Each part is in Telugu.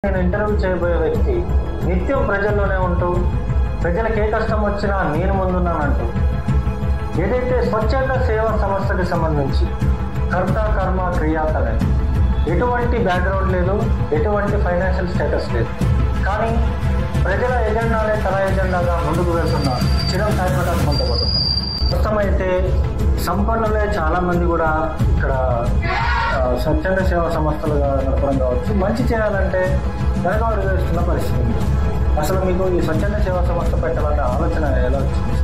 నేను ఇంటర్వ్యూ చేయబోయే వ్యక్తి నిత్యం ప్రజల్లోనే ఉంటూ ప్రజలకు ఏ కష్టం వచ్చినా నేను ముందున్నానంటూ ఏదైతే స్వచ్ఛంద సేవా సంస్థకి సంబంధించి కర్త కర్మ క్రియాతనే ఎటువంటి బ్యాక్గ్రౌండ్ లేదు, ఎటువంటి ఫైనాన్షియల్ స్టేటస్ లేదు, కానీ ప్రజల ఎజెండానే తన ఎజెండాగా ముందుకు వెళ్తున్న చిరం సాయి ప్రకాష్ పొందబోతున్నారు. ప్రస్తుతం అయితే సంపన్నులే చాలామంది కూడా ఇక్కడ స్వచ్ఛంద సేవా సంస్థలుగా నడపడం కావచ్చు, మంచి చేయాలంటే వెనకబడి వేస్తున్న పరిస్థితి ఉంది. అసలు మీకు ఈ స్వచ్ఛంద సేవా సంస్థ పెట్టాలన్న ఆలోచన ఎలా వచ్చింది?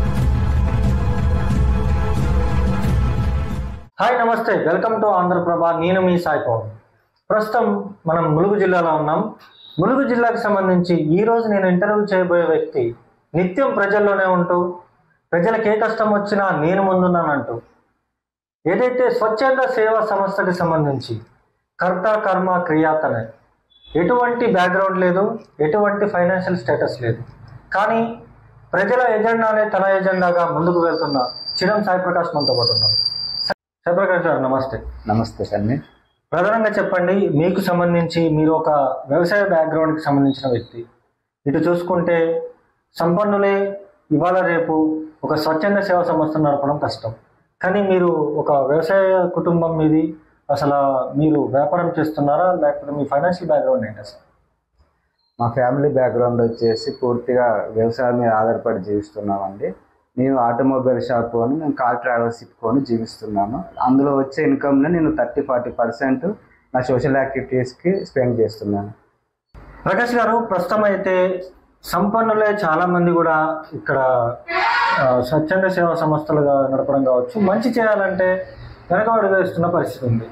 హాయ్, నమస్తే, వెల్కమ్ టు ఆంధ్రప్రభ. నేను మీ సాయి పవన్. ప్రస్తుతం మనం ములుగు జిల్లాలో ఉన్నాం. ములుగు జిల్లాకు సంబంధించి ఈరోజు నేను ఇంటర్వ్యూ చేయబోయే వ్యక్తి నిత్యం ప్రజల్లోనే ఉంటూ ప్రజలకు ఏ కష్టం వచ్చినా నేను ముందున్నానంటూ ఏదైతే స్వచ్ఛంద సేవా సంస్థకి సంబంధించి కర్త కర్మ క్రియాతనే ఎటువంటి బ్యాక్గ్రౌండ్ లేదు, ఎటువంటి ఫైనాన్షియల్ స్టేటస్ లేదు, కానీ ప్రజల ఎజెండానే తన ఎజెండాగా ముందుకు వెళ్తున్న చిరం సాయి ప్రకాష్ మనతో పాటు ఉన్నారు. సాయి ప్రకాష్ గారు నమస్తే. నమస్తే సార్. ప్రధానంగా చెప్పండి, మీకు సంబంధించి మీరు ఒక వ్యవసాయ బ్యాక్గ్రౌండ్కి సంబంధించిన వ్యక్తి. ఇటు చూసుకుంటే సంపన్నులే ఇవాళ రేపు ఒక స్వచ్ఛంద సేవా సంస్థ నడపడం కష్టం, కానీ మీరు ఒక వ్యవసాయ కుటుంబం మీది. అసలు మీరు వ్యాపారం చేస్తున్నారా, లేకపోతే మీ ఫైనాన్షియల్ బ్యాక్గ్రౌండ్ ఏంటి అసలు? మా ఫ్యామిలీ బ్యాక్గ్రౌండ్ వచ్చేసి పూర్తిగా వ్యవసాయం మీద ఆధారపడి జీవిస్తున్నామండి. నేను ఆటోమొబైల్ షాప్ కొని, నేను కార్ ట్రావెల్షిప్ కొని జీవిస్తున్నాను. అందులో వచ్చే ఇన్కమ్ని నేను 30-40% నా సోషల్ యాక్టివిటీస్కి స్పెండ్ చేస్తున్నాను. ప్రకాష్ గారు, ప్రస్తుతం అయితే సంపన్నులే చాలామంది కూడా ఇక్కడ స్వచ్ఛంద సేవా సంస్థలుగా నడపడం కావచ్చు, మంచి చేయాలంటే వెనకబడి వేస్తున్న పరిస్థితి ఉంది.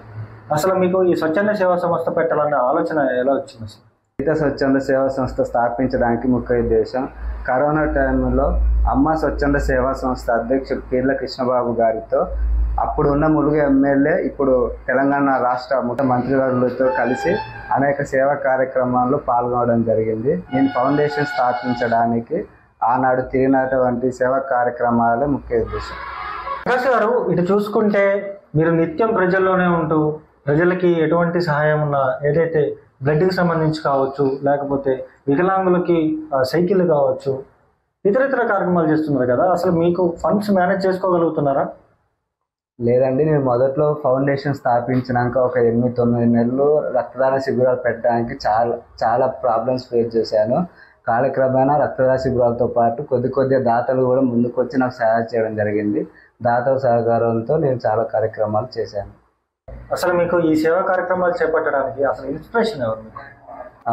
అసలు మీకు ఈ స్వచ్ఛంద సేవా సంస్థ పెట్టాలన్న ఆలోచన ఎలా వచ్చింది అసలు? స్వచ్ఛంద సేవా సంస్థ స్థాపించడానికి ముఖ్య ఉద్దేశం, కరోనా టైంలో అమ్మ స్వచ్ఛంద సేవా సంస్థ అధ్యక్షుడు పీర్ల కృష్ణబాబు గారితో అప్పుడు ఉన్న ములుగు ఎమ్మెల్యే, ఇప్పుడు తెలంగాణ రాష్ట్ర మంత్రివర్యులతో కలిసి అనేక సేవా కార్యక్రమాల్లో పాల్గొనడం జరిగింది. నేను ఫౌండేషన్ స్థాపించడానికి ఆనాడు తిరిగినటువంటి సేవా కార్యక్రమాలే ముఖ్య ఉద్దేశం. ప్రకాష్ గారు, ఇటు చూసుకుంటే మీరు నిత్యం ప్రజల్లోనే ఉంటూ ప్రజలకి ఎటువంటి సహాయం ఉన్నా, ఏదైతే బ్లడ్కి సంబంధించి కావచ్చు, లేకపోతే వికలాంగులకి సైకిల్ కావచ్చు, ఇతర కార్యక్రమాలు చేస్తున్నారు కదా, అసలు మీకు ఫండ్స్ మేనేజ్ చేసుకోగలుగుతున్నారా? లేదండి, నేను మొదట్లో ఫౌండేషన్ స్థాపించినాక ఒక 8-9 నెలలు రక్తదాన శిబిరాలు పెట్టడానికి చాలా ప్రాబ్లమ్స్ ఫేస్ చేశాను. కాలక్రమేణా రక్తదాన శిబిరాలతో పాటు కొద్దిగా దాతలు కూడా ముందుకు వచ్చి నాకు సహాయం చేయడం జరిగింది. దాతల సహకారంతో నేను చాలా కార్యక్రమాలు చేశాను. అసలు మీకు ఈ సేవా కార్యక్రమాలు చేపట్టడానికి అసలు ఇన్స్పిరేషన్ ఎవరు?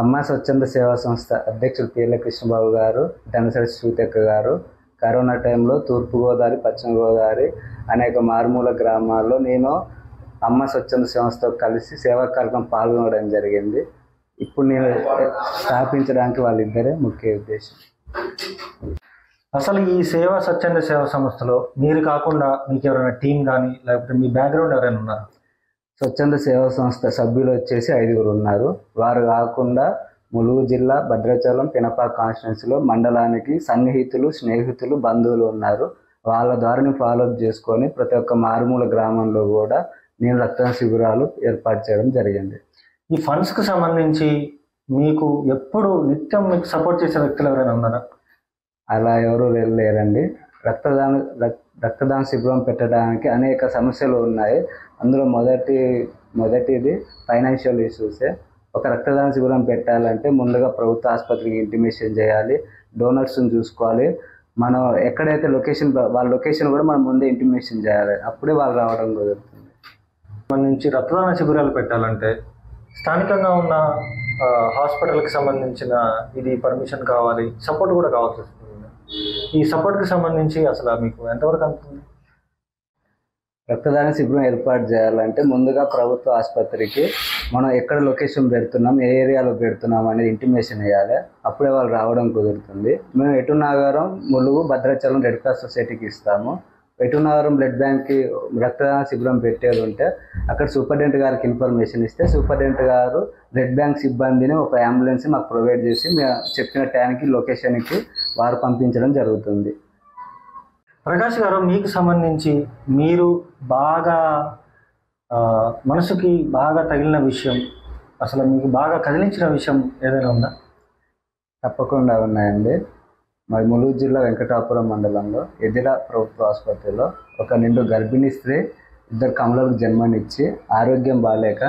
అమ్మ స్వచ్ఛంద సేవా సంస్థ అధ్యక్షుడు పీర్ల కృష్ణబాబు గారు, ధనసరి శ్రీతక్క గారు. కరోనా టైంలో తూర్పుగోదావరి, పశ్చిమ గోదావరి అనేక మారుమూల గ్రామాల్లో నేను అమ్మ స్వచ్ఛంద సంస్థతో కలిసి సేవా కార్యక్రమం పాల్గొనడం జరిగింది. ఇప్పుడు నేను స్థాపించడానికి వాళ్ళిద్దరే ముఖ్య ఉద్దేశం. అసలు ఈ స్వచ్ఛంద సేవా సంస్థలో మీరు కాకుండా మీకు ఎవరైనా టీం కానీ, లేకపోతే మీ బ్యాక్గ్రౌండ్ ఎవరైనా ఉన్నారా? స్వచ్ఛంద సేవా సంస్థ సభ్యులు వచ్చేసి 5 ఉన్నారు. వారు కాకుండా ములుగు జిల్లా భద్రాచలం పినపాక కాన్స్టిట్యున్సీలో మండలానికి సన్నిహితులు, స్నేహితులు, బంధువులు ఉన్నారు. వాళ్ళ ద్వారా ఫాలోఅప్ చేసుకొని ప్రతి ఒక్క మారుమూల గ్రామంలో కూడా నేను రక్తదాన శిబిరాలు ఏర్పాటు చేయడం జరిగింది. ఈ ఫండ్స్కి సంబంధించి మీకు ఎప్పుడు నిత్యం మీకు సపోర్ట్ చేసే వ్యక్తులు ఎవరైనా ఉన్నారా? అలా ఎవరు లేరండి. రక్తదాన శిబిరం పెట్టడానికి అనేక సమస్యలు ఉన్నాయి. అందులో మొదటిది ఫైనాన్షియల్ ఇష్యూసే. ఒక రక్తదాన శిబిరం పెట్టాలంటే ముందుగా ప్రభుత్వ ఆసుపత్రికి ఇంటిమేషన్ చేయాలి, డోనర్స్ని చూసుకోవాలి. మనం ఎక్కడైతే వాళ్ళ లొకేషన్ కూడా మనం ముందే ఇంటిమేషన్ చేయాలి, అప్పుడే వాళ్ళు రావడం కుదురుతుంది. సంబంధించి రక్తదాన శిబిరాలు పెట్టాలంటే స్థానికంగా ఉన్న హాస్పిటల్కి సంబంధించిన ఇది పర్మిషన్ కావాలి, సపోర్ట్ కూడా కావాల్సి వస్తుంది. ఈ సపోర్ట్కి సంబంధించి అసలు మీకు ఎంతవరకు అందుతుంది? రక్తదాన శిబిరం ఏర్పాటు చేయాలంటే ముందుగా ప్రభుత్వ ఆసుపత్రికి మనం ఎక్కడ లొకేషన్ పెడుతున్నాం, ఏ ఏరియాలో పెడుతున్నాం అనేది ఇంటిమేషన్ వేయాలి, అప్పుడే వాళ్ళు రావడం కుదురుతుంది. మేము ఎటునాగారం, ములుగు, భద్రాచలం రెడ్ క్రాస్ సొసైటీకి ఇస్తాము. ఎటునాగారం బ్లడ్ బ్యాంక్కి రక్తదాన శిబిరం పెట్టేది ఉంటే అక్కడ సూపరింటెండెంట్ గారికి ఇన్ఫర్మేషన్ ఇస్తే సూపరింటెండెంట్ గారు బ్లడ్ బ్యాంక్ సిబ్బందిని ఒక అంబులెన్స్ మాకు ప్రొవైడ్ చేసి మేము చెప్పిన టైంకి లొకేషన్కి వారు పంపించడం జరుగుతుంది. ప్రకాష్ గారు, మీకు సంబంధించి మీరు బాగా మనసుకి బాగా తగిలిన విషయం అసలు మీకు బాగా కదిలించిన విషయం ఏదైనా ఉందా? తప్పకుండా ఉన్నాయండి. మరి ములుగు జిల్లా వెంకటాపురం మండలంలో ఎదిల ప్రభుత్వ ఆసుపత్రిలో ఒక నిండు గర్భిణీ స్త్రీ 2 కమలకు జన్మనిచ్చి ఆరోగ్యం బాగాలేక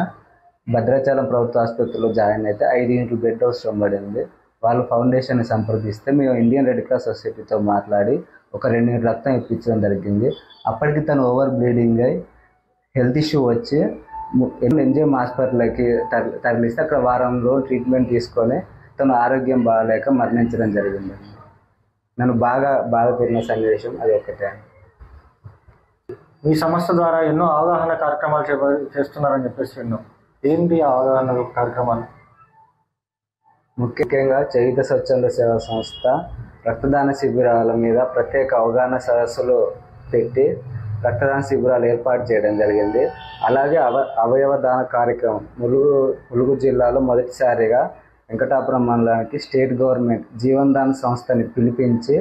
భద్రాచలం ప్రభుత్వ ఆసుపత్రిలో జాయిన్ అయితే 5 యూనిట్లు బెడ్ అవసరం పడింది. వాళ్ళు ఫౌండేషన్ని సంప్రదిస్తే మేము ఇండియన్ రెడ్ క్రాస్ సొసైటీతో మాట్లాడి ఒక 2 యూనిట్ రక్తం ఇప్పించడం జరిగింది. అప్పటికి తను ఓవర్ బ్లీడింగ్ అయి హెల్త్ ఇష్యూ వచ్చి ఎంజిఎం హాస్పిటల్కి తరలిస్తే అక్కడ వారం రోజులు ట్రీట్మెంట్ తీసుకొని తను ఆరోగ్యం బాగాలేక మరణించడం జరిగింది. నన్ను బాగా బాధపడిన సన్నివేశం అది ఒక్కటే. మీ సంస్థ ద్వారా ఎన్నో అవగాహన కార్యక్రమాలు చేస్తున్నారని చెప్పేసి విన్నాం. ఏంటి అవగాహన కార్యక్రమాలు? ముఖ్యంగా చేయుత స్వచ్ఛంద సేవా సంస్థ రక్తదాన శిబిరాల మీద ప్రత్యేక అవగాహన సదస్సులు పెట్టి రక్తదాన శిబిరాలు ఏర్పాటు చేయడం జరిగింది. అలాగే అవయవ దాన కార్యక్రమం ములుగు జిల్లాలో మొదటిసారిగా వెంకటాపురం మండలానికి స్టేట్ గవర్నమెంట్ జీవన్ దాన్ సంస్థని పిలిపించి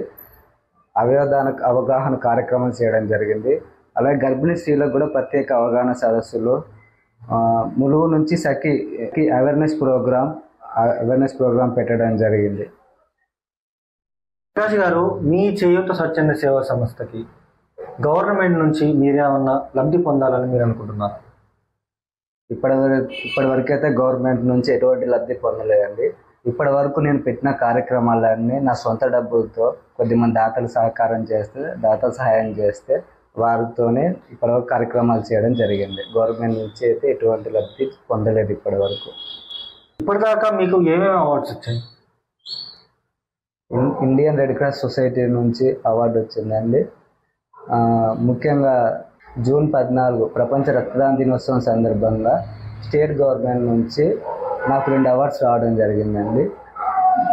అవగాహన కార్యక్రమం చేయడం జరిగింది. అలాగే గర్భిణీ స్త్రీలకు కూడా ప్రత్యేక అవగాహన సదస్సులు ములుగు నుంచి సఖి అవేర్నెస్ ప్రోగ్రామ్ పెట్టడం జరిగింది. ప్రకాష్ గారు, మీ చేయూత స్వచ్ఛంద సేవా సంస్థకి గవర్నమెంట్ నుంచి మీరేమన్నా లబ్ధి పొందాలని మీరు అనుకుంటున్నారు? ఇప్పటి వరకు అయితే గవర్నమెంట్ నుంచి ఎటువంటి లబ్ధి పొందలేదండి. ఇప్పటి వరకు నేను పెట్టిన కార్యక్రమాలన్నీ నా సొంత డబ్బులతో కొద్దిమంది దాతలు సహాయం చేస్తే వారితోనే ఇప్పటివరకు కార్యక్రమాలు చేయడం జరిగింది. గవర్నమెంట్ నుంచి అయితే ఎటువంటి లబ్ధి పొందలేదు ఇప్పటి వరకు. ఇప్పటిదాకా మీకు ఏమేమి అవార్డ్స్ వచ్చాయి? ఇండియన్ రెడ్ క్రాస్ సొసైటీ నుంచి అవార్డు వచ్చిందండి. ముఖ్యంగా జూన్ 14 ప్రపంచ రక్తదాన దినోత్సవం సందర్భంగా స్టేట్ గవర్నమెంట్ నుంచి నాకు 2 అవార్డ్స్ రావడం జరిగిందండి.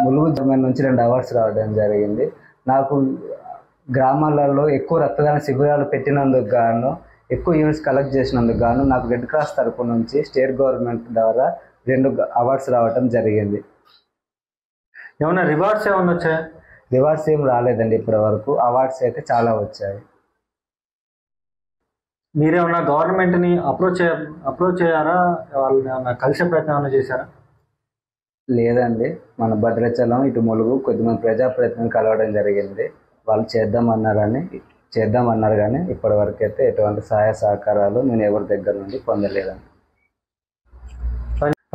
ములుగు గవర్నమెంట్ నుంచి 2 అవార్డ్స్ రావడం జరిగింది. నాకు గ్రామాలలో ఎక్కువ రక్తదాన శిబిరాలు పెట్టినందుకు గాను, ఎక్కువ యూనిట్స్ కలెక్ట్ చేసినందుకు గాను నాకు రెడ్ క్రాస్ తరపు నుంచి స్టేట్ గవర్నమెంట్ ద్వారా 2 అవార్డ్స్ రావడం జరిగింది. ఏమన్నా రివార్డ్స్ ఏమన్నా వచ్చాయా? రివార్డ్స్ ఏం రాలేదండి ఇప్పటి వరకు. అవార్డ్స్ అయితే చాలా వచ్చాయి. మీరేమన్నా గవర్నమెంట్ని అప్రోచ్ అయ్యారా? వాళ్ళని ఏమన్నా కలిసే ప్రయత్నం ఏమైనా చేశారా? లేదండి, మన భద్రాచలం ఇటు ములుగు కొద్దిమంది ప్రజాప్రతినిధులను కలవడం జరిగింది. వాళ్ళు చేద్దామన్నారు కానీ ఇప్పటి వరకు అయితే ఎటువంటి సహాయ సహకారాలు నేను ఎవరి దగ్గర నుండి పొందలేదండి.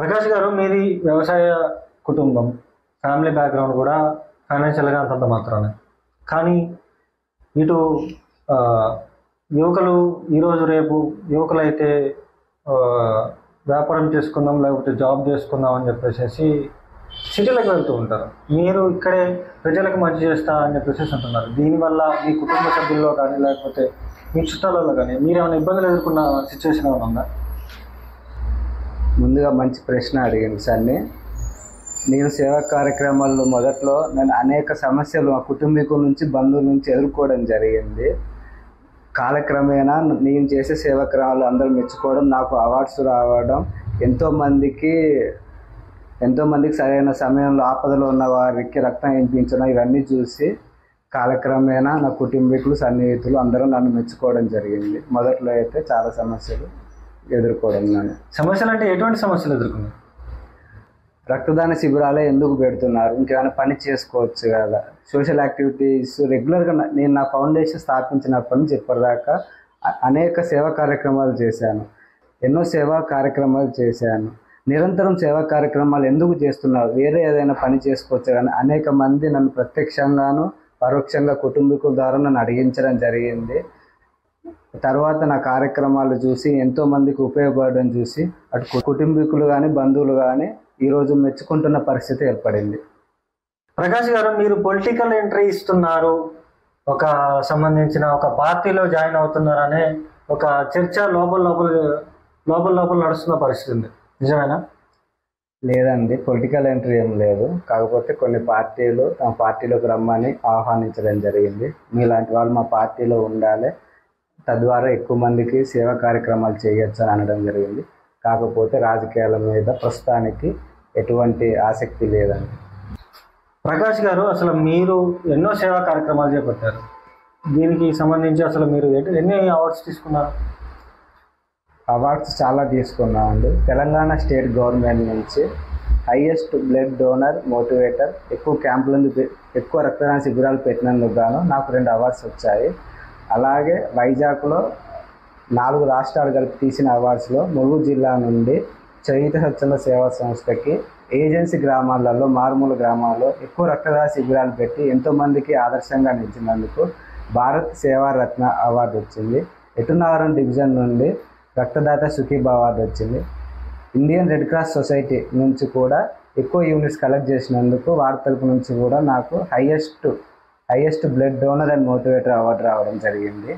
ప్రకాష్ గారు, మీది వ్యవసాయ కుటుంబం, ఫ్యామిలీ బ్యాక్గ్రౌండ్ కూడా ఫైనాన్షియల్గా అంతంత మాత్రమే. కానీ ఇటు యువకులు ఈరోజు రేపు యువకులు అయితే వ్యాపారం చేసుకుందాం లేకపోతే జాబ్ చేసుకుందాం అని చెప్పేసి సిటీలకు వెళ్తూ ఉంటారు. మీరు ఇక్కడే ప్రజలకు మంచి చేస్తా అని చెప్పేసి అంటున్నారు. దీనివల్ల మీ కుటుంబ సభ్యుల్లో కానీ లేకపోతే మీ చుట్టాలలో కానీ మీరేమైనా ఇబ్బందులు ఎదుర్కొన్న సిచ్యువేషన్ ఏమైనా ఉందా? ముందుగా మంచి ప్రశ్న అడిగింది సార్ని. నేను సేవా కార్యక్రమాల్లో మొదట్లో నేను అనేక సమస్యలు మా కుటుంబీకుల నుంచి బంధువుల నుంచి ఎదుర్కోవడం జరిగింది. కాలక్రమేణా నేను చేసే సేవాక్రమాలు అందరూ మెచ్చుకోవడం, నాకు అవార్డ్స్ రావడం, ఎంతోమందికి సరైన సమయంలో ఆపదలో ఉన్న వారికి రక్తం ఇప్పించడం, ఇవన్నీ చూసి కాలక్రమేణా నా కుటుంబీకులు సన్నిహితులు అందరూ నన్ను మెచ్చుకోవడం జరిగింది. మొదట్లో అయితే చాలా సమస్యలు ఎదుర్కోవడం. సమస్యలు అంటే ఎటువంటి సమస్యలు ఎదుర్కొన్నారు? రక్తదాన శిబిరాలే ఎందుకు పెడుతున్నారు, ఇంకేమైనా పని చేసుకోవచ్చు కదా, సోషల్ యాక్టివిటీస్ రెగ్యులర్గా నేను నా ఫౌండేషన్ స్థాపించినప్పటి నుంచి ఇప్పటిదాకా అనేక సేవా కార్యక్రమాలు చేశాను. ఎన్నో సేవా కార్యక్రమాలు చేశాను. నిరంతరం సేవా కార్యక్రమాలు ఎందుకు చేస్తున్నారు, వేరే ఏదైనా పని చేసుకోవచ్చు కానీ అనేక మంది నన్ను ప్రత్యక్షంగాను పరోక్షంగా కుటుంబీకుల ద్వారా నన్ను అడిగించడం జరిగింది. తర్వాత నా కార్యక్రమాలు చూసి ఎంతోమందికి ఉపయోగపడడం చూసి అటు కుటుంబీకులు కానీ బంధువులు కానీ ఈరోజు మెచ్చుకుంటున్న పరిస్థితి ఏర్పడింది. ప్రకాష్ గారు, మీరు పొలిటికల్ ఎంట్రీ ఇస్తున్నారు, సంబంధించిన ఒక పార్టీలో జాయిన్ అవుతున్నారనే ఒక చర్చ లోపల నడుస్తున్న పరిస్థితి ఉంది, నిజమేనా? లేదండి, పొలిటికల్ ఎంట్రీ ఏం లేదు. కాకపోతే కొన్ని పార్టీలు తమ పార్టీలోకి రమ్మని ఆహ్వానించడం జరిగింది. మీలాంటి వాళ్ళు మా పార్టీలో ఉండాలి, తద్వారా ఎక్కువ మందికి సేవా కార్యక్రమాలు చేయొచ్చు అని అనడం జరిగింది. కాకపోతే రాజకీయాల మీద ప్రస్తుతానికి ఎటువంటి ఆసక్తి లేదండి. ప్రకాష్ గారు, అసలు మీరు ఎన్నో సేవా కార్యక్రమాలు చేపట్టారు. దీనికి సంబంధించి అసలు మీరు ఎన్ని అవార్డ్స్ తీసుకున్నారు? అవార్డ్స్ చాలా తీసుకున్నామండి. తెలంగాణ స్టేట్ గవర్నమెంట్ నుంచి హైయెస్ట్ బ్లడ్ డోనర్ మోటివేటర్, ఎక్కువ క్యాంపులను ఎక్కువ రక్తదాన శిబిరాలు పెట్టినందుకు గాను నాకు 2 అవార్డ్స్ వచ్చాయి. అలాగే వైజాగ్లో 4 రాష్ట్రాలు కలిపి తీసిన అవార్డ్స్లో ములుగు జిల్లా నుండి చేయూత స్వచ్ఛంద సేవా సంస్థకి ఏజెన్సీ గ్రామాలలో, మారుమూల గ్రామాల్లో ఎక్కువ రక్తదాన శిబిరాలు పెట్టి ఎంతోమందికి ఆదర్శంగా నిలిచినందుకు భారత్ సేవా రత్న అవార్డు వచ్చింది. ఎటునగరం డివిజన్ నుండి రక్తదాత సుఖీభావ అవార్డు వచ్చింది. ఇండియన్ రెడ్ క్రాస్ సొసైటీ నుంచి కూడా ఎక్కువ యూనిట్స్ కలెక్ట్ చేసినందుకు వారి తరపు నుంచి కూడా నాకు highest blood donor and motivator award రావడం జరిగింది.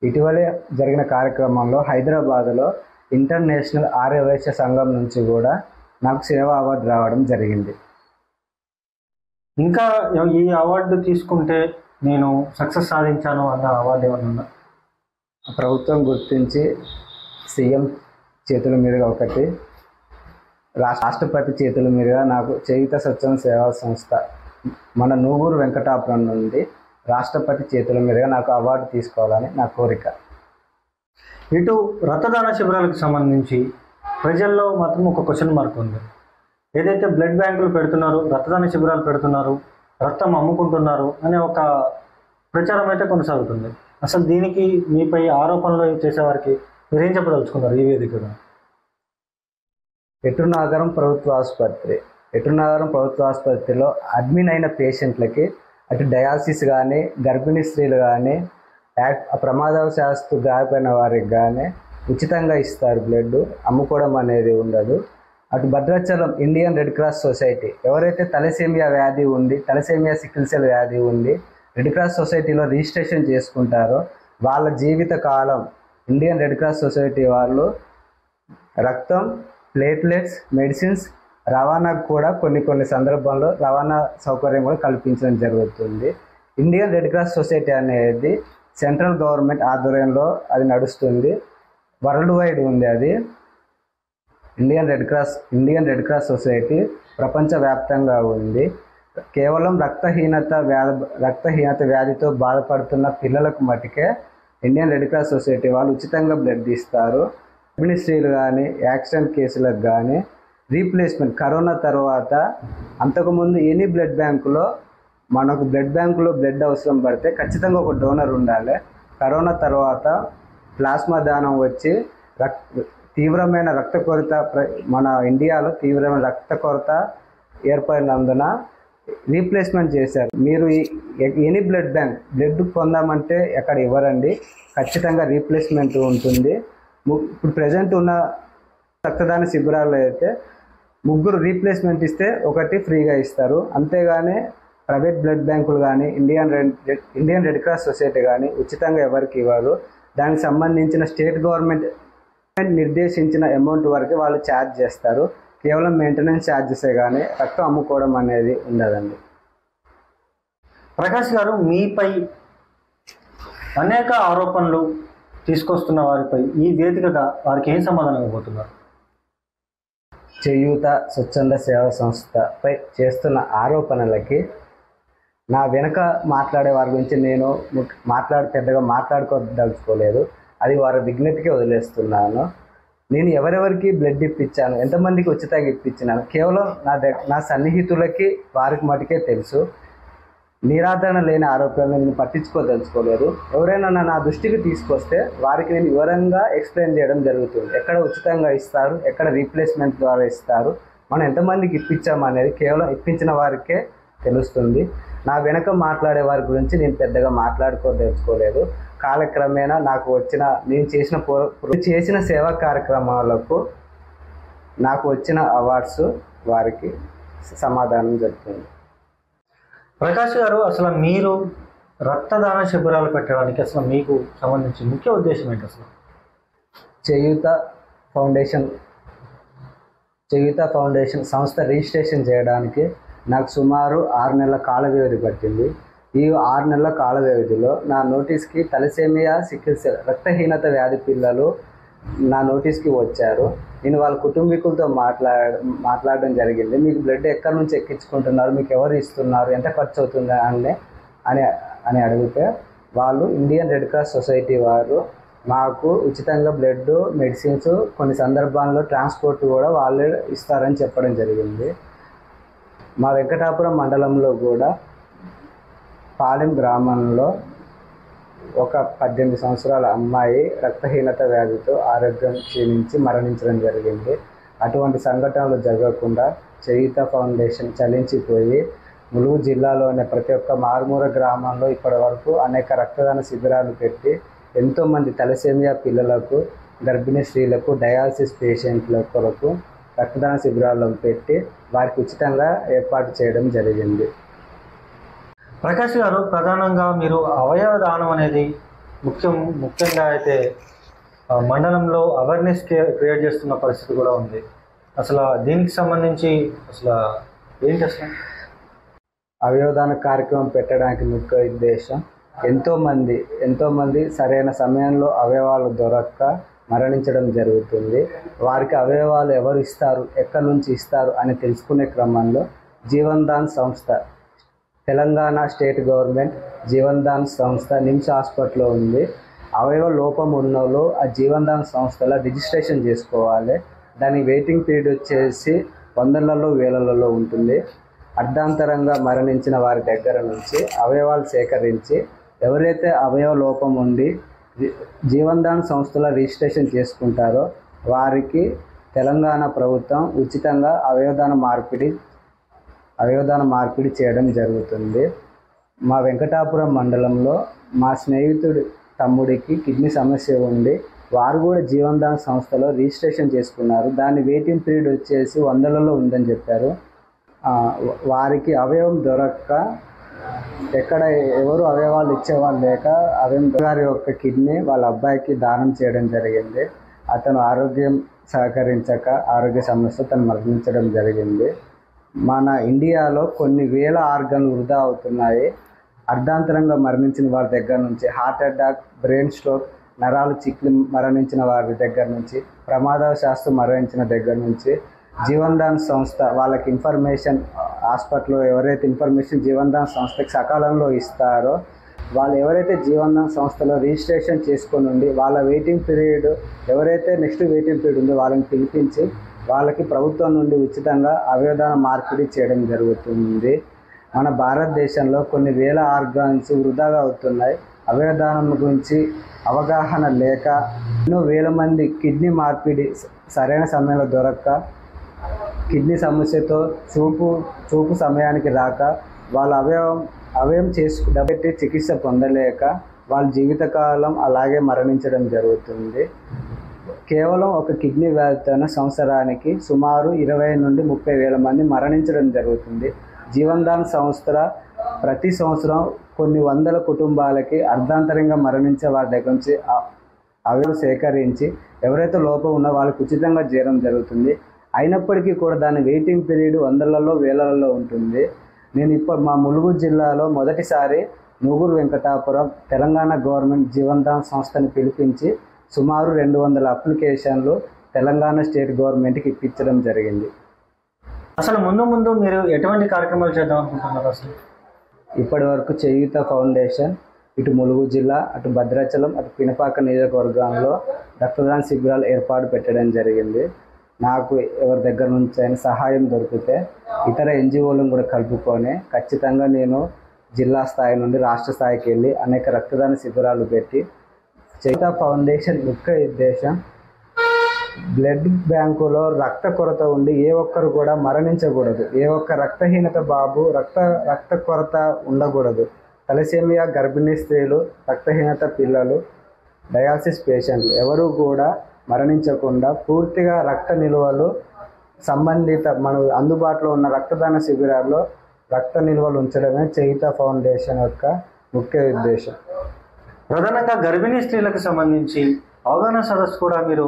ఇటీవలే జరిగిన కార్యక్రమంలో హైదరాబాద్లో ఇంటర్నేషనల్ ఆర్యవైశ్య సంఘం నుంచి కూడా నాకు సేవా అవార్డు రావడం జరిగింది. ఇంకా ఈ అవార్డు తీసుకుంటే నేను సక్సెస్ సాధించాను అన్న అవార్డు ఏమన్నా ఉందా? ప్రభుత్వం గుర్తించి సీఎం చేతుల మీదుగా ఒకటి, రాష్ట్రపతి చేతుల మీదుగా నాకు చేయూత స్వచ్ఛంద సేవా సంస్థ మన నూగూరు వెంకటాపురం నుండి రాష్ట్రపతి చేతుల మీదుగా నాకు అవార్డు తీసుకోవాలని నా కోరిక. ఇటు రక్తదాన శిబిరాలకు సంబంధించి ప్రజల్లో మాత్రం ఒక క్వశ్చన్ మార్క్ ఉంది. ఏదైతే బ్లడ్ బ్యాంకులు పెడుతున్నారు, రక్తదాన శిబిరాలు పెడుతున్నారు, రక్తం అమ్ముకుంటున్నారు అనే ఒక ప్రచారం అయితే కొనసాగుతుంది. అసలు దీనికి మీపై ఆరోపణలు చేసేవారికి మీరేం చెప్పదలుచుకున్నారు ఈ వేదికగా? ఎటునగరం ప్రభుత్వ ఆసుపత్రిలో అడ్మిన్ అయిన పేషెంట్లకి అటు డయాలసిస్ కానీ, గర్భిణీ స్త్రీలు కానీ, ప్రమాదవశాత్తు గాయపడిన వారికి కానీ ఉచితంగా ఇస్తారు. బ్లడ్ అమ్ముకోవడం అనేది ఉండదు. అటు Bhadrachalam Indian red cross society ఎవరైతే తలసేమియా సికిల్ సెల్ వ్యాధి ఉండి రెడ్ క్రాస్ సొసైటీలో రిజిస్ట్రేషన్ చేసుకుంటారో వాళ్ళ జీవిత కాలం ఇండియన్ రెడ్ క్రాస్ సొసైటీ వాళ్ళు రక్తం, ప్లేట్లెట్స్, మెడిసిన్స్ రవాణాకు కూడా కొన్ని సందర్భాల్లో రవాణా సౌకర్యం కూడా కల్పించడం జరుగుతుంది. ఇండియన్ రెడ్ క్రాస్ సొసైటీ అనేది సెంట్రల్ గవర్నమెంట్ ఆధ్వర్యంలో అది నడుస్తుంది. వరల్డ్ వైడ్ ఉంది అది. ఇండియన్ రెడ్ క్రాస్ సొసైటీ ప్రపంచవ్యాప్తంగా ఉంది. కేవలం రక్తహీనత వ్యాధితో బాధపడుతున్న పిల్లలకు మటుకే ఇండియన్ రెడ్ క్రాస్ సొసైటీ వాళ్ళు ఉచితంగా బ్లడ్ ఇస్తారు. గర్భిణీ స్త్రీలు కానీ, యాక్సిడెంట్ కేసులకు కానీ రీప్లేస్మెంట్, కరోనా తర్వాత అంతకుముందు ఎనీ బ్లడ్ బ్యాంకులో మనకు బ్లడ్ అవసరం పడితే ఖచ్చితంగా ఒక డోనర్ ఉండాలి. కరోనా తర్వాత ప్లాస్మా దానం వచ్చి తీవ్రమైన రక్త కొరత, మన ఇండియాలో తీవ్రమైన రక్త కొరత ఏర్పడినందున రీప్లేస్మెంట్ చేశారు. మీరు ఎనీ బ్లడ్ పొందామంటే ఎక్కడ ఇవ్వరండి, ఖచ్చితంగా రీప్లేస్మెంట్ ఉంటుంది. ఇప్పుడు ప్రజెంట్ ఉన్న రక్తదాన శిబిరాల్లో అయితే 3 రీప్లేస్మెంట్ ఇస్తే 1 ఫ్రీగా ఇస్తారు. అంతేగాని ప్రైవేట్ బ్లడ్ బ్యాంకులు కానీ, ఇండియన్ రెడ్ క్రాస్ సొసైటీ కానీ ఉచితంగా ఎవరికి ఇవ్వరు. దానికి సంబంధించిన స్టేట్ గవర్నమెంట్ నిర్దేశించిన అమౌంట్ వరకు వాళ్ళు ఛార్జ్ చేస్తారు. కేవలం మెయింటెనెన్స్ ఛార్జెసే కానీ రక్తం అమ్ముకోవడం అనేది ఉండదండి. ప్రకాష్ గారు, మీపై అనేక ఆరోపణలు తీసుకొస్తున్న వారిపై ఈ వేదికగా వారికి ఏం సమాధానం ఇవ్వబోతున్నారు? చేయూత స్వచ్ఛంద సేవా సంస్థపై చేస్తున్న ఆరోపణలకి నా వెనక మాట్లాడే వారి గురించి నేను పెద్దగా మాట్లాడుకోదలుచుకోలేదు. అది వారి విజ్ఞతకే వదిలేస్తున్నాను. నేను ఎవరెవరికి బ్లడ్ ఇప్పించాను, ఎంతమందికి ఉచితంగా ఇప్పించినాను కేవలం నా సన్నిహితులకి వారికి మటుకే తెలుసు. నిరాదరణ లేని ఆరోపణలు నేను పట్టించుకోదలుచుకోలేదు. ఎవరైనా నా దృష్టికి తీసుకొస్తే వారికి నేను వివరంగా ఎక్స్ప్లెయిన్ చేయడం జరుగుతుంది. ఎక్కడ ఉచితంగా ఇస్తారు, ఎక్కడ రీప్లేస్మెంట్ ద్వారా ఇస్తారు, మనం ఎంతమందికి ఇప్పించామనేది కేవలం ఇప్పించిన వారికే తెలుస్తుంది. నా వెనక మాట్లాడే వారి గురించి నేను పెద్దగా మాట్లాడుకోదలుచుకోలేదు. కాలక్రమేణా నేను చేసిన సేవా కార్యక్రమాలకు నాకు వచ్చిన అవార్డ్స్ వారికి సమాధానం జరుగుతుంది. ప్రకాష్ గారు, అసలు మీరు రక్తదాన శిబిరాలు పెట్టడానికి అసలు మీకు సంబంధించి ముఖ్య ఉద్దేశం ఏంటి? అసలు చేయూత ఫౌండేషన్ సంస్థ రిజిస్ట్రేషన్ చేయడానికి నాకు సుమారు 6 నెలల కాల వ్యవధి పట్టింది. ఈ 6 నెలల కాల వ్యవధిలో నా నోటీస్కి తలసేమియా, సికిల్ సెల్, రక్తహీనత వ్యాధి పిల్లలు నా నోటీస్కి వచ్చారు. నేను వాళ్ళ కుటుంబీకులతో మాట్లాడడం జరిగింది. మీకు బ్లడ్ ఎక్కడి నుంచి ఎక్కించుకుంటున్నారు, మీకు ఎవరు ఇస్తున్నారు, ఎంత ఖర్చు అవుతుంది అని అడిగితే వాళ్ళు ఇండియన్ రెడ్ క్రాస్ సొసైటీ వారు మాకు ఉచితంగా బ్లడ్, మెడిసిన్స్, కొన్ని సందర్భాల్లో ట్రాన్స్పోర్ట్ కూడా వాళ్ళే ఇస్తారని చెప్పడం జరిగింది. మా వెంకటాపురం మండలంలో కూడా పాలెం గ్రామంలో ఒక 18 సంవత్సరాల అమ్మాయి రక్తహీనత వ్యాధితో ఆరోగ్యం క్షీణించి మరణించడం జరిగింది. అటువంటి సంఘటనలు జరగకుండా చేయూత ఫౌండేషన్ చలించిపోయి ములుగు జిల్లాలోని ప్రతి ఒక్క మారుమూల గ్రామంలో ఇప్పటి వరకు అనేక రక్తదాన శిబిరాలు పెట్టి ఎంతోమంది తలసేమియా పిల్లలకు, గర్భిణీ స్త్రీలకు, డయాలసిస్ పేషెంట్ల కొరకు రక్తదాన శిబిరాలను పెట్టి వారికి ఉచితంగా ఏర్పాటు చేయడం జరిగింది. ప్రకాష్ గారు, ప్రధానంగా మీరు అవయవ దానం అనేది ముఖ్యంగా అయితే మండలంలో అవేర్నెస్ క్రియేట్ చేస్తున్న పరిస్థితి కూడా ఉంది. అసలు దీనికి సంబంధించి ఏంటి అసలు అవయవదాన కార్యక్రమం పెట్టడానికి ముఖ్య ఉద్దేశం ఎంతోమంది సరైన సమయంలో అవయవాలు దొరక్క మరణించడం జరుగుతుంది. వారికి అవయవాలు ఎవరు ఇస్తారు, ఎక్కడి నుంచి ఇస్తారు అని తెలుసుకునే క్రమంలో జీవన్ దాన్ సంస్థ, తెలంగాణ స్టేట్ గవర్నమెంట్ జీవన్ దాన్ సంస్థ నిమ్స్ హాస్పిటల్లో ఉంది. అవయవ లోపం ఉన్నోళ్ళు ఆ జీవన్ దాన్ సంస్థలో రిజిస్ట్రేషన్ చేసుకోవాలి. దాని వెయిటింగ్ పీరియడ్ వచ్చేసి 100లలో 1000లలో ఉంటుంది. అర్ధాంతరంగా మరణించిన వారి దగ్గర నుంచి అవయవాలు సేకరించి ఎవరైతే అవయవ లోపం ఉండి జీవన్ దాన్ సంస్థలో రిజిస్ట్రేషన్ చేసుకుంటారో వారికి తెలంగాణ ప్రభుత్వం ఉచితంగా అవయవదాన మార్పిడి చేయడం జరుగుతుంది. మా వెంకటాపురం మండలంలో మా స్నేహితుడి తమ్ముడికి కిడ్నీ సమస్య ఉండి వారు కూడా జీవన్ దాన్ సంస్థలో రిజిస్ట్రేషన్ చేసుకున్నారు. దాని వెయిటింగ్ పీరియడ్ వచ్చేసి 100లలో ఉందని చెప్పారు. వారికి అవయవం దొరక్క ఎక్కడ ఎవరు అవయవాలు ఇచ్చేవాళ్ళు లేక అవయవం గారి యొక్క కిడ్నీ వాళ్ళ అబ్బాయికి దానం చేయడం జరిగింది. అతను ఆరోగ్యం సహకరించక ఆరోగ్య సమస్య తను మరణించడం జరిగింది. మన ఇండియాలో కొన్ని వేల ఆర్గన్లు వృధా అవుతున్నాయి. అర్ధాంతరంగా మరణించిన వారి దగ్గర నుంచి, హార్ట్ అటాక్, బ్రెయిన్ స్ట్రోక్, నరాలు చిక్లి మరణించిన వారి దగ్గర నుంచి, ప్రమాదవశాత్తు మరణించిన దగ్గర నుంచి జీవన్ దాన్ సంస్థ వాళ్ళకి ఇన్ఫర్మేషన్, హాస్పిటల్లో ఎవరైతే ఇన్ఫర్మేషన్ జీవన్ దాన్ సంస్థకి సకాలంలో ఇస్తారో వాళ్ళు ఎవరైతే జీవన్ దాన్ సంస్థలో రిజిస్ట్రేషన్ చేసుకొని ఉండి వాళ్ళ వెయిటింగ్ పీరియడ్ ఎవరైతే నెక్స్ట్ వెయిటింగ్ పీరియడ్ ఉందో వాళ్ళని పిలిపించి వాళ్ళకి ప్రభుత్వం నుండి ఉచితంగా అవయవదాన మార్పిడి చేయడం జరుగుతుంది. మన భారతదేశంలో కొన్ని వేల ఆర్గాన్స్ వృధాగా అవుతున్నాయి. అవయవదానం గురించి అవగాహన లేక ఎన్నో వేల మంది కిడ్నీ మార్పిడి సరైన సమయంలో దొరక్క, కిడ్నీ సమస్యతో చూపు సమయానికి రాక వాళ్ళ అవయవం డబ్బెట్టి చికిత్స పొందలేక వాళ్ళ జీవితకాలం అలాగే మరణించడం జరుగుతుంది. కేవలం ఒక కిడ్నీ వ్యాధితో సంవత్సరానికి సుమారు 20 నుండి 30 వేల మంది మరణించడం జరుగుతుంది. జీవన్ దాన్ సంస్థ ప్రతి సంవత్సరం కొన్ని వందల కుటుంబాలకి అర్ధాంతరంగా మరణించే వారి దగ్గర నుంచి అవయవం సేకరించి ఎవరైతే లోపం ఉన్నో వాళ్ళకి ఉచితంగా చేయడం జరుగుతుంది. అయినప్పటికీ కూడా దాని వెయిటింగ్ పీరియడ్ 100లలో 1000లలో ఉంటుంది. నేను ఇప్పుడు మా ములుగు జిల్లాలో మొదటిసారి నూగురు వెంకటాపురం తెలంగాణ గవర్నమెంట్ జీవన్ దాన్ సంస్థని పిలిపించి సుమారు 200 అప్లికేషన్లు తెలంగాణ స్టేట్ గవర్నమెంట్కి ఇప్పించడం జరిగింది. అసలు ముందు మీరు ఎటువంటి కార్యక్రమాలు చేద్దాం అనుకుంటున్నారు? అసలు ఇప్పటి వరకు చేయూత ఫౌండేషన్ ఇటు ములుగు జిల్లా, అటు భద్రాచలం, అటు పినపాక నియోజకవర్గంలో రక్తదాన శిబిరాలు ఏర్పాటు పెట్టడం జరిగింది. నాకు ఎవరి దగ్గర నుంచి అయినా సహాయం దొరికితే ఇతర ఎన్జిఓలను కూడా కలుపుకొని ఖచ్చితంగా నేను జిల్లా స్థాయి నుండి రాష్ట్ర స్థాయికి వెళ్ళి అనేక రక్తదాన శిబిరాలు పెట్టి చేయూత ఫౌండేషన్ ముఖ్య ఉద్దేశం బ్లడ్ బ్యాంకులో రక్త కొరత ఉండి ఏ ఒక్కరు కూడా మరణించకూడదు. ఏ ఒక్క రక్తహీనత బాబు రక్త కొరత ఉండకూడదు. తలసేమియా గర్భిణీ స్త్రీలు, రక్తహీనత పిల్లలు, డయాలసిస్ పేషెంట్లు ఎవరు కూడా మరణించకుండా పూర్తిగా రక్త నిల్వలు సంబంధిత మన అందుబాటులో ఉన్న రక్తదాన శిబిరాల్లో రక్త నిల్వలు ఉంచడమే చేయూత ఫౌండేషన్ యొక్క ముఖ్య ఉద్దేశం. ప్రధానంగా గర్భిణీ స్త్రీలకు సంబంధించి అవగాహన సదస్సు కూడా మీరు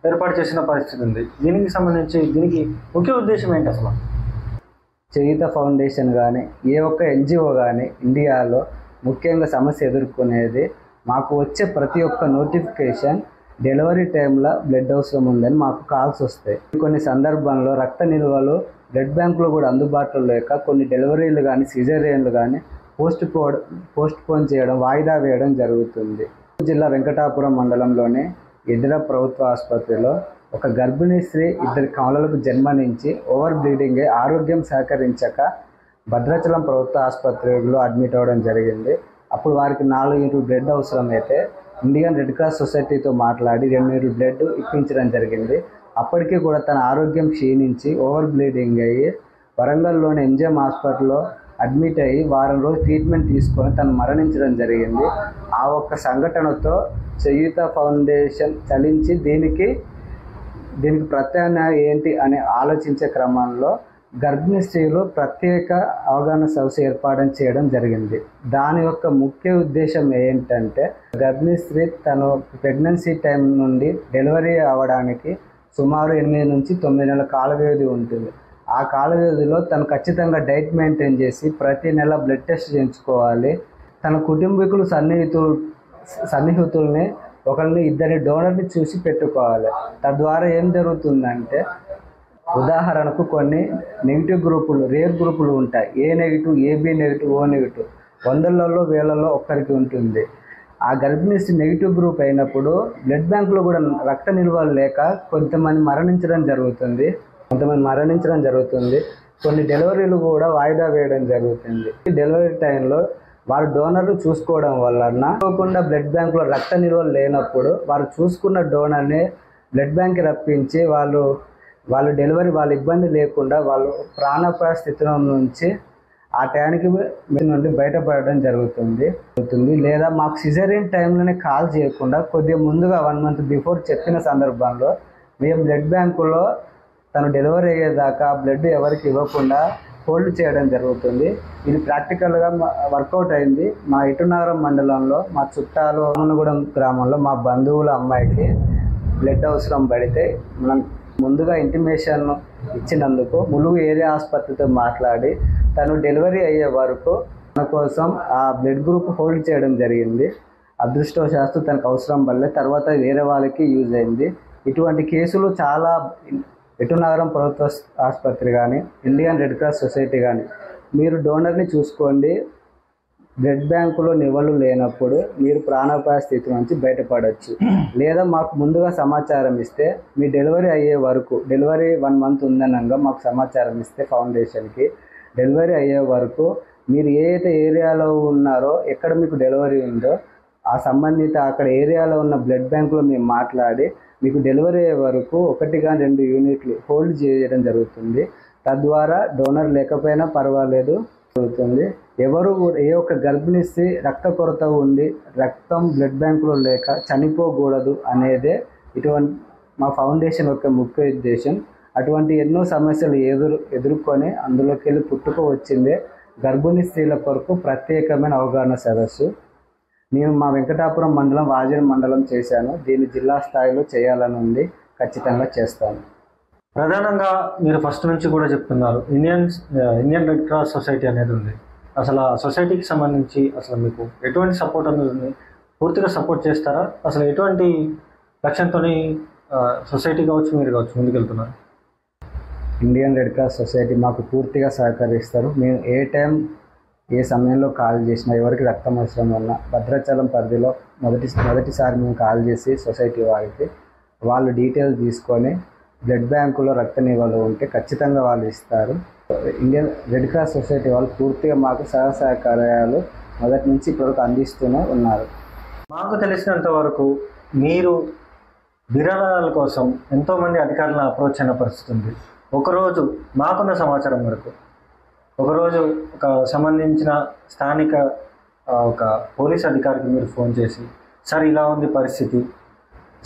ఏర్పాటు చేసిన పరిస్థితి ఉంది. దీనికి ముఖ్య ఉద్దేశం ఏంటి అసలు? చేయూత ఫౌండేషన్ కానీ ఏ ఒక్క ఎన్జిఓ కానీ ఇండియాలో ముఖ్యంగా సమస్య ఎదుర్కొనేది మాకు వచ్చే ప్రతి ఒక్క నోటిఫికేషన్ డెలివరీ టైంలో బ్లడ్ అవసరం ఉందని మాకు కాల్స్ వస్తాయి. కొన్ని సందర్భంలో రక్త నిల్వలు బ్లడ్ బ్యాంకులో కూడా అందుబాటులో లేక కొన్ని డెలివరీలు కానీ సిజేరియన్లు కానీ పోస్ట్ పోన్ చేయడం, వాయిదా వేయడం జరుగుతుంది. జిల్లా వెంకటాపురం మండలంలోని ఎదిర ప్రభుత్వ ఆసుపత్రిలో ఒక గర్భిణీ స్త్రీ 2 కమలలకు జన్మనించి ఓవర్ బ్లీడింగ్ ఆరోగ్యం సహకరించక భద్రాచలం ప్రభుత్వ ఆసుపత్రిలో అడ్మిట్ అవ్వడం జరిగింది. అప్పుడు వారికి 4 యూనిట్ల బ్లడ్ అవసరమైతే ఇండియన్ రెడ్ క్రాస్ సొసైటీతో మాట్లాడి 2 యూనిట్ల బ్లడ్ ఇప్పించడం జరిగింది. అప్పటికీ కూడా తన ఆరోగ్యం క్షీణించి ఓవర్ బ్లీడింగ్ అయ్యి వరంగల్లోని ఎంజిఎం హాస్పిటల్లో అడ్మిట్ అయ్యి వారం రోజులు ట్రీట్మెంట్ తీసుకొని తను మరణించడం జరిగింది. ఆ ఒక్క సంఘటనతో చేయూత ఫౌండేషన్ చలించి దీనికి ప్రత్యామ్నాయం ఏంటి అని ఆలోచించే క్రమంలో గర్భిణీ స్త్రీలు ప్రత్యేక అవగాహన సదస్సు ఏర్పాటు చేయడం జరిగింది. దాని యొక్క ముఖ్య ఉద్దేశం ఏంటంటే గర్భిణీ స్త్రీ తను ప్రెగ్నెన్సీ టైం నుండి డెలివరీ అవ్వడానికి సుమారు 8 నుంచి 9 నెలల కాల వ్యవధి ఉంటుంది. ఆ కాల వ్యవధిలో తను ఖచ్చితంగా డైట్ మెయింటైన్ చేసి ప్రతి నెల బ్లడ్ టెస్ట్ చేయించుకోవాలి. తన కుటుంబీకులు సన్నిహితుల్ని 1-2 డోనర్ని చూసి పెట్టుకోవాలి. తద్వారా ఏం జరుగుతుందంటే ఉదాహరణకు కొన్ని నెగిటివ్ గ్రూపులు, రేర్ గ్రూపులు ఉంటాయి. A negative, AB negative, O negative 100లలో 1000లో ఒక్కరికి ఉంటుంది. ఆ గర్భిణీ నెగిటివ్ గ్రూప్ అయినప్పుడు బ్లడ్ బ్యాంకులో కూడా రక్త నిల్వలు లేక కొంతమంది మరణించడం జరుగుతుంది. కొన్ని డెలివరీలు కూడా వాయిదా వేయడం జరుగుతుంది. డెలివరీ టైంలో వారు డోనర్ను చూసుకోవడం వలన కాకుండా బ్లడ్ బ్యాంకులో రక్త నిల్వలు లేనప్పుడు వారు చూసుకున్న డోనర్ని బ్లడ్ బ్యాంక్కి రప్పించి వాళ్ళు డెలివరీ వాళ్ళ ఇబ్బంది లేకుండా వాళ్ళు ప్రాణాపాయ స్థితిలో నుంచి ఆ టైంకి నుండి బయటపడడం జరుగుతుంది. లేదా మాకు సిజేరియన్ టైంలోనే కాల్ చేయకుండా కొద్దిగా ముందుగా 1 మంత్ బిఫోర్ చెప్పిన సందర్భంలో మేము బ్లడ్ బ్యాంకులో తను డెలివరీ అయ్యేదాకా బ్లడ్ ఎవరికి ఇవ్వకుండా హోల్డ్ చేయడం జరుగుతుంది. ఇది ప్రాక్టికల్గా వర్కౌట్ అయింది. మా ఇటునగరం మండలంలో మా చుట్టాలు అమ్మనగూడెం గ్రామంలో మా బంధువుల అమ్మాయికి బ్లడ్ అవసరం పడితే మనం ముందుగా ఇంటిమేషన్ ఇచ్చినందుకు ములుగు ఏరియా ఆసుపత్రితో మాట్లాడి తను డెలివరీ అయ్యే వరకు తన కోసం ఆ బ్లడ్ గ్రూప్ హోల్డ్ చేయడం జరిగింది. అదృష్టవశాత్తు తనకు అవసరం వల్లే తర్వాత వేరే వాళ్ళకి యూజ్ అయింది. ఇటువంటి కేసులు చాలా ఇటునగరం ప్రభుత్వ ఆసుపత్రి కానీ ఇండియన్ రెడ్ క్రాస్ సొసైటీ కానీ మీరు డోనర్ని చూసుకోండి. బ్లడ్ బ్యాంకులో నిల్వలు లేనప్పుడు మీరు ప్రాణాపాయ స్థితి నుంచి బయటపడవచ్చు. లేదా మాకు ముందుగా సమాచారం ఇస్తే మీ డెలివరీ అయ్యే వరకు, డెలివరీ 1 మంత్ ఉందనగా మాకు సమాచారం ఇస్తే ఫౌండేషన్కి డెలివరీ అయ్యే వరకు మీరు ఏ ఏరియాలో ఉన్నారో, ఎక్కడ మీకు డెలివరీ ఉందో ఆ సంబంధిత అక్కడ ఏరియాలో ఉన్న బ్లడ్ బ్యాంకులో మేము మాట్లాడి మీకు డెలివరీ అయ్యే వరకు 1-2 యూనిట్లు హోల్డ్ చేయడం జరుగుతుంది. తద్వారా డోనర్ లేకపోయినా పర్వాలేదు జరుగుతుంది. ఎవరు ఏ ఒక్క గర్భిణీ స్త్రీ రక్త కొరత ఉండి రక్తం బ్లడ్ బ్యాంకులో లేక చనిపోకూడదు అనేదే ఇటువంటి మా ఫౌండేషన్ యొక్క ముఖ్య ఉద్దేశం. అటువంటి ఎన్నో సమస్యలు ఎదుర్కొని అందులోకి వెళ్ళి పుట్టుకు వచ్చిందే గర్భిణీ స్త్రీల కొరకు ప్రత్యేకమైన అవగాహన సదస్సు. నేను మా వెంకటాపురం మండలం, వాజేడు మండలం చేశాను. దీన్ని జిల్లా స్థాయిలో చేయాలని ఉంది. ఖచ్చితంగా చేస్తాను. ప్రధానంగా మీరు ఫస్ట్ నుంచి కూడా చెప్తున్నారు ఇండియన్ రెడ్ క్రాస్ సొసైటీ అనేది ఉంది. అసలు ఆ సొసైటీకి సంబంధించి అసలు మీకు ఎటువంటి సపోర్ట్ అనేది ఉంది? పూర్తిగా సపోర్ట్ చేస్తారా? అసలు ఎటువంటి లక్ష్యంతో సొసైటీ కావచ్చు మీరు కావచ్చు ముందుకెళ్తున్నారు? ఇండియన్ రెడ్ క్రాస్ సొసైటీ మాకు పూర్తిగా సహకరిస్తారు. మేము ఏ సమయంలో కాల్ చేసినా, ఎవరికి రక్తం అవసరం ఉన్నా భద్రాచలం పరిధిలో మొదటిసారి మేము కాల్ చేసి సొసైటీ వారికి వాళ్ళు డీటెయిల్స్ తీసుకొని బ్లడ్ బ్యాంకులో రక్త నిల్వలు ఉంటే ఖచ్చితంగా వాళ్ళు ఇస్తారు. ఇండియన్ రెడ్ క్రాస్ సొసైటీ వాళ్ళు పూర్తిగా మాకు సహకార్యాలు మొదటి నుంచి ఇప్పటివరకు అందిస్తూనే ఉన్నారు. మాకు తెలిసినంత వరకు మీరు విరాళాల కోసం ఎంతోమంది అధికారులను అప్రోచ్ అయిన పరిస్థితి ఉంది. ఒకరోజు మాకున్న సమాచారం వరకు ఒకరోజు ఒక సంబంధించిన స్థానిక ఒక పోలీస్ అధికారికి మీరు ఫోన్ చేసి, సార్ ఇలా ఉంది పరిస్థితి,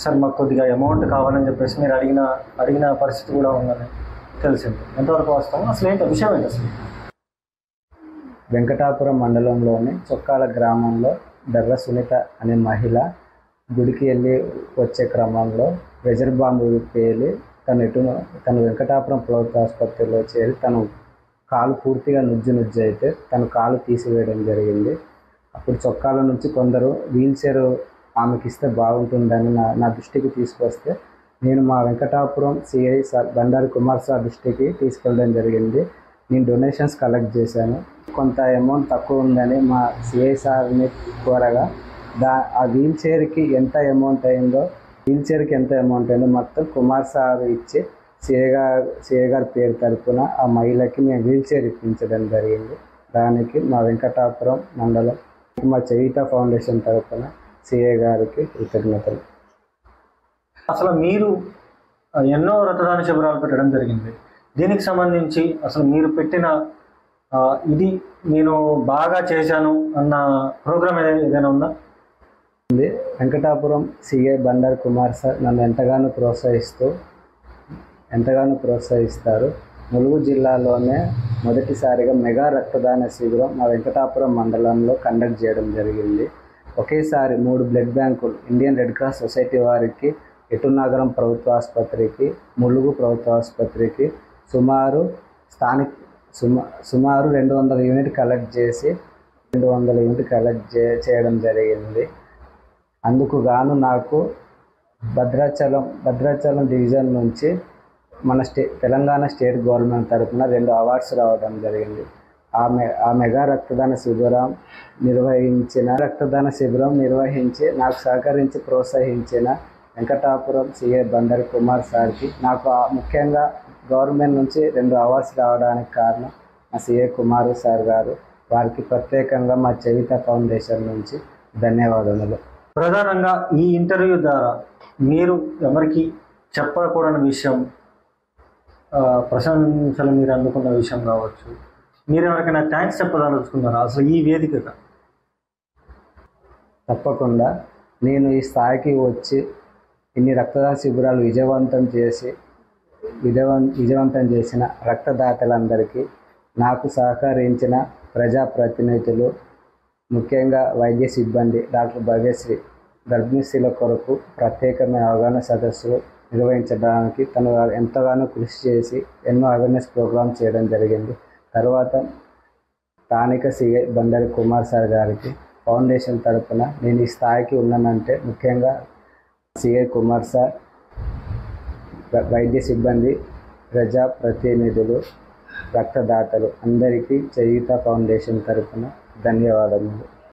సార్ మాకు కొద్దిగా అమౌంట్ కావాలని చెప్పేసి మీరు అడిగిన పరిస్థితి కూడా ఉందని తెలిసింది. ఎంతవరకు వస్తాము? అసలు ఏంటి విషయం ఏంటి? అసలు వెంకటాపురం మండలంలోని చొక్కాల గ్రామంలో దర్ర సునీత అనే మహిళ గుడికి వెళ్ళి వచ్చే క్రమంలో ప్రెషర్ బాంబు పేలి తను వెంకటాపురం ప్రభుత్వ ఆసుపత్రిలో చేరి తను కాలు పూర్తిగా నుజ్జు అయితే తను కాలు తీసివేయడం జరిగింది. అప్పుడు చొక్కాల నుంచి కొందరు వీల్ చైర్ ఆమెకి ఇస్తే బాగుంటుందని నా దృష్టికి తీసుకొస్తే నేను మా Venkatapuram CI sir Bandari Kumar sir దృష్టికి తీసుకెళ్ళడం జరిగింది. నేను డొనేషన్స్ కలెక్ట్ చేశాను. కొంత అమౌంట్ తక్కువ ఉందని మా సిఐ సార్ని కోరగా ఆ వీల్ చైర్కి ఎంత అమౌంట్ అయిందో మొత్తం కుమార్ సార్ ఇచ్చి సిఏ గారి పేరు తరపున ఆ మహిళకి మేము వీల్ చైర్ ఇప్పించడం జరిగింది. దానికి మా వెంకటాపురం మండలం మా చయిత ఫౌండేషన్ తరపున సిఏ గారికి కృతజ్ఞతలు. అసలు మీరు ఎన్నో రక్తదాన శిబిరాలు పెట్టడం జరిగింది. దీనికి సంబంధించి అసలు మీరు పెట్టిన ఇది నేను బాగా చేశాను అన్న ప్రోగ్రామ్ ఏదైనా ఉందా? వెంకటాపురం సిఏ బండారు కుమార్ సార్ నన్ను ఎంతగానో ప్రోత్సహిస్తారు. ములుగు జిల్లాలోనే మొదటిసారిగా మెగా రక్తదాన శిబిరం మా వెంకటాపురం మండలంలో కండక్ట్ చేయడం జరిగింది. ఒకేసారి 3 బ్లడ్ బ్యాంకులు ఇండియన్ రెడ్ క్రాస్ సొసైటీ వారికి, ఎటునగరం ప్రభుత్వ ఆసుపత్రికి, ములుగు ప్రభుత్వ ఆసుపత్రికి సుమారు 200 యూనిట్ కలెక్ట్ చేయడం జరిగింది. అందుకు గాను నాకు భద్రాచలం డివిజన్ నుంచి మన తెలంగాణ స్టేట్ గవర్నమెంట్ తరఫున 2 అవార్డ్స్ రావడం జరిగింది. ఆ మెగా రక్తదాన శిబిరం నిర్వహించి నాకు సహకరించి ప్రోత్సహించిన వెంకటాపురం సిఏ బండారు కుమార్ సార్కి, నాకు ముఖ్యంగా గవర్నమెంట్ నుంచి 2 అవార్డ్స్ రావడానికి కారణం మా సిఏ కుమార్ సార్ గారు. వారికి ప్రత్యేకంగా మా చయిత ఫౌండేషన్ నుంచి ధన్యవాదములు. ప్రధానంగా ఈ ఇంటర్వ్యూ ద్వారా మీరు ఎవరికి చెప్పకూడని విషయం, ప్రశంసలు మీరు అందుకున్న విషయం కావచ్చు, మీరు ఎవరికైనా థ్యాంక్స్ చెప్పదలుచుకున్నారా అసలు ఈ వేదికగా? తప్పకుండా. నేను ఈ స్థాయికి వచ్చి ఇన్ని రక్తదాన శిబిరాలు విజయవంతం చేసిన రక్తదాతలందరికీ, నాకు సహకరించిన ప్రజాప్రతినిధులు, ముఖ్యంగా వైద్య సిబ్బంది, డాక్టర్ భవ్యశ్రీ గర్భిణీ స్త్రీల కొరకు ప్రత్యేకమైన అవగాహన సదస్సులు నిర్వహించడానికి తను ఎంతగానో కృషి చేసి ఎన్నో అవేర్నెస్ ప్రోగ్రామ్ చేయడం జరిగింది. తర్వాత స్థానిక సిఐ బండారు కుమార్ సార్ గారికి ఫౌండేషన్ తరపున నేను ఈ స్థాయికి ఉన్నానంటే ముఖ్యంగా సిఐ కుమార్ సార్, వైద్య సిబ్బంది, ప్రజాప్రతినిధులు, రక్తదాతలు అందరికీ చయిత ఫౌండేషన్ తరపున ధన్యవాదములు.